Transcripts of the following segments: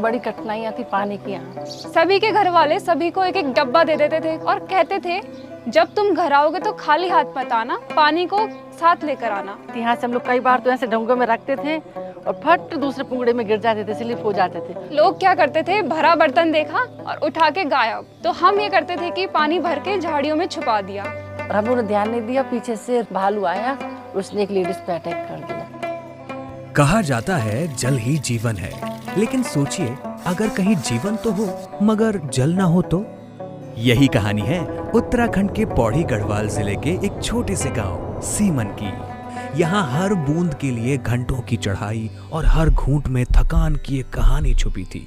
बड़ी कठिनाइयाँ थी पानी की यहाँ। सभी के घर वाले सभी को एक एक डब्बा दे देते थे और कहते थे जब तुम घर आओगे तो खाली हाथ मत आना, पानी को साथ लेकर आना। यहाँ से हम लोग कई बार तो ऐसे ढंगों में रखते थे और फट दूसरे पुंगड़े में गिर जाते थे, स्लिप हो जाते थे। लोग क्या करते थे, भरा बर्तन देखा और उठा के गायब। तो हम ये करते थे कि पानी भर के झाड़ियों में छुपा दिया। और हम लोगों ने ध्यान नहीं दिया, पीछे से भालू आया, उसने एक लेडीज पे अटैक कर दिया। कहा जाता है जल ही जीवन है, लेकिन सोचिए अगर कहीं जीवन तो हो मगर जल ना हो तो। यही कहानी है उत्तराखंड के पौड़ी गढ़वाल जिले के एक छोटे से गांव सीमन की। यहाँ हर बूंद के लिए घंटों की चढ़ाई और हर घूंट में थकान की एक कहानी छुपी थी।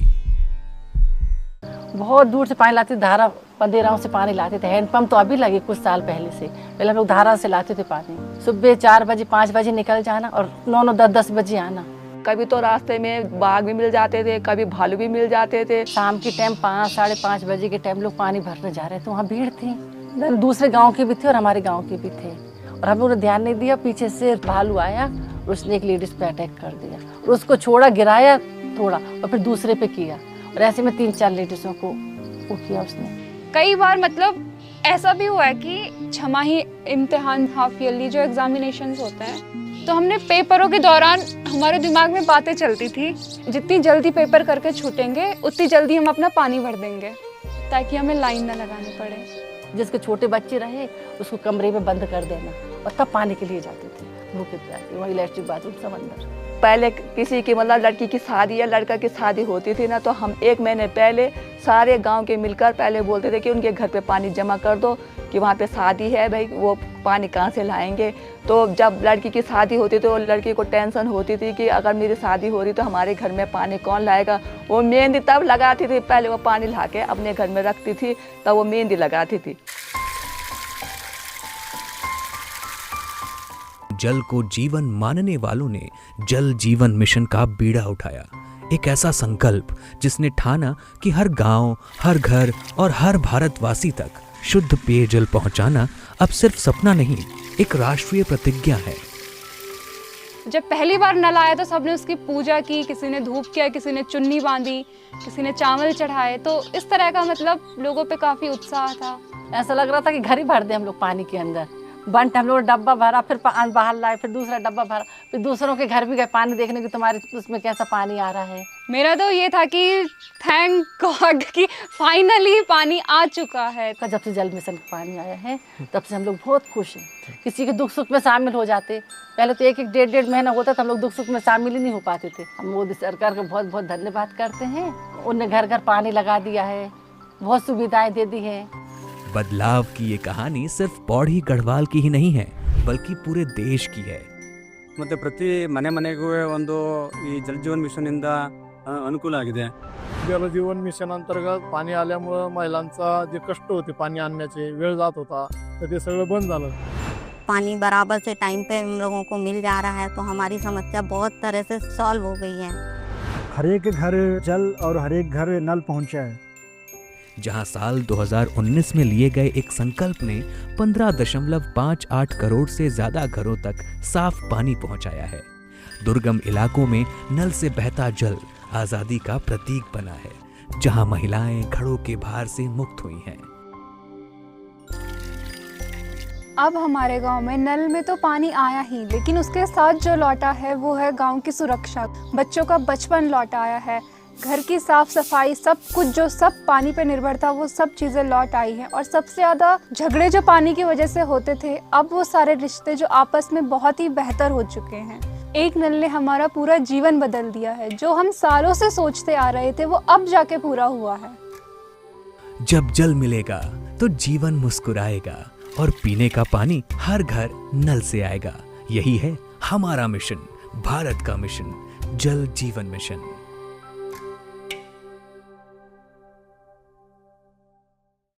बहुत दूर से पानी लाते थे, धारा पंदेराओं से पानी लाते थे। हैंडपंप तो अभी लगे कुछ साल पहले से, पहले हम लोग धारा से लाते थे पानी। सुबह 4 बजे 5 बजे निकल जाना और 9 10 बजे आना। कभी तो रास्ते में बाघ भी मिल जाते थे, कभी भालू भी मिल जाते थे। शाम के टाइम 5 साढ़े 5 बजे के टाइम लोग पानी भरने जा रहे थे, वहाँ भीड़ थी। दूसरे गाँव के भी थे और हमारे गाँव के भी थे। और हम लोगों ने ध्यान नहीं दिया, पीछे से भालू आया, उसने एक लेडीज पे अटैक कर दिया और उसको छोड़ा, गिराया थोड़ा और फिर दूसरे पे किया। और ऐसे में 3-4 लेडीजों को वो किया उसने। कई बार मतलब ऐसा भी हुआ है कि छमाही इम्तिहान, हाफ ईयरली जो एग्जामिनेशंस होते हैं, तो हमने पेपरों के दौरान हमारे दिमाग में बातें चलती थी, जितनी जल्दी पेपर करके छूटेंगे उतनी जल्दी हम अपना पानी भर देंगे ताकि हमें लाइन ना लगानी पड़े। जिसके छोटे बच्चे रहे उसको कमरे में बंद कर देना और तब पानी के लिए जाते थे भूखे प्यासे, वहाँ इलेक्ट्रिक बाथरूम सब अंदर। पहले किसी की मतलब लड़की की शादी या लड़का की शादी होती थी ना, तो हम 1 महीने पहले सारे गांव के मिलकर पहले बोलते थे कि उनके घर पे पानी जमा कर दो कि वहाँ पे शादी है भाई, वो पानी कहाँ से लाएंगे। तो जब लड़की की शादी होती थी तो लड़की को टेंशन होती थी कि अगर मेरी शादी हो रही तो हमारे घर में पानी कौन लाएगा। वो मेहंदी तब लगाती थी, पहले वो पानी ला के अपने घर में रखती थी, तब वो मेहंदी लगाती थी। जल को जीवन मानने वालों ने जल जीवन मिशन का बीड़ा उठाया। एक ऐसा संकल्प जिसने ठाना कि हर गांव, हर घर और हर भारतवासी तक शुद्ध पेयजल पहुंचाना अब सिर्फ सपना नहीं, एक राष्ट्रीय प्रतिज्ञा है। जब पहली बार नल आया तो सबने उसकी पूजा की, किसी ने धूप किया, किसी ने चुन्नी बांधी, किसी ने चावल चढ़ाए। तो इस तरह का मतलब लोगों पे काफी उत्साह था। ऐसा लग रहा था कि घर ही भर दे हम लोग पानी के अंदर। बंट हम लोग डब्बा भरा, फिर बाहर लाए, फिर दूसरा डब्बा भरा, फिर दूसरों के घर भी गए पानी देखने की तुम्हारे उसमें कैसा पानी आ रहा है। मेरा तो ये था कि थैंक गॉड कि फाइनली पानी आ चुका है। जब से जल मिशन का पानी आया है तब से हम लोग बहुत खुश हैं। किसी के दुख सुख में शामिल हो जाते, पहले तो 1-1 डेढ़ महीना होता था हम लोग दुख सुख में शामिल ही नहीं हो पाते थे। हम मोदी सरकार का बहुत बहुत धन्यवाद करते हैं, उनने घर घर पानी लगा दिया है, बहुत सुविधाएं दे दी है। बदलाव की ये कहानी सिर्फ पौड़ी गढ़वाल की ही नहीं है बल्कि पूरे देश की है। ಮತ್ತೆ ಪ್ರತಿ ಮನೆಗೂ ಒಂದು ಈ जल जीवन मिशन इंद अनुकूल आಗಿದೆ। जल जीवन मिशन अंतर्गत पाणी आल्यामुळे महिलांचा जे कष्ट होते पाणी आणण्याचे, वेळ जात होता, तर ते सगळं बंद झालं। पानी बराबर से टाइम पे हम लोगों को मिल जा रहा है तो हमारी समस्या बहुत तरह से सॉल्व हो गई है। हर एक घर जल और हर एक घर नल पहुंचा है। जहां साल 2019 में लिए गए एक संकल्प ने 15.58 करोड़ से ज्यादा घरों तक साफ पानी पहुंचाया है। दुर्गम इलाकों में नल से बहता जल आजादी का प्रतीक बना है, जहां महिलाएं घड़ों के भार से मुक्त हुई हैं। अब हमारे गांव में नल में तो पानी आया ही, लेकिन उसके साथ जो लौटा है वो है गांव की सुरक्षा। बच्चों का बचपन लौट आया है, घर की साफ सफाई, सब कुछ जो सब पानी पे निर्भर था वो सब चीज़ें लौट आई हैं। और सबसे ज़्यादा झगड़े जो पानी की वजह से होते थे, अब वो सारे रिश्ते जो आपस में बहुत ही बेहतर हो चुके हैं। एक नल ने हमारा पूरा जीवन बदल दिया है। जो हम सालों से सोचते आ रहे थे वो अब जाके पूरा हुआ है। जब जल मिलेगा तो जीवन मुस्कुराएगा और पीने का पानी हर घर नल से आएगा। यही है हमारा मिशन, भारत का मिशन, जल जीवन मिशन।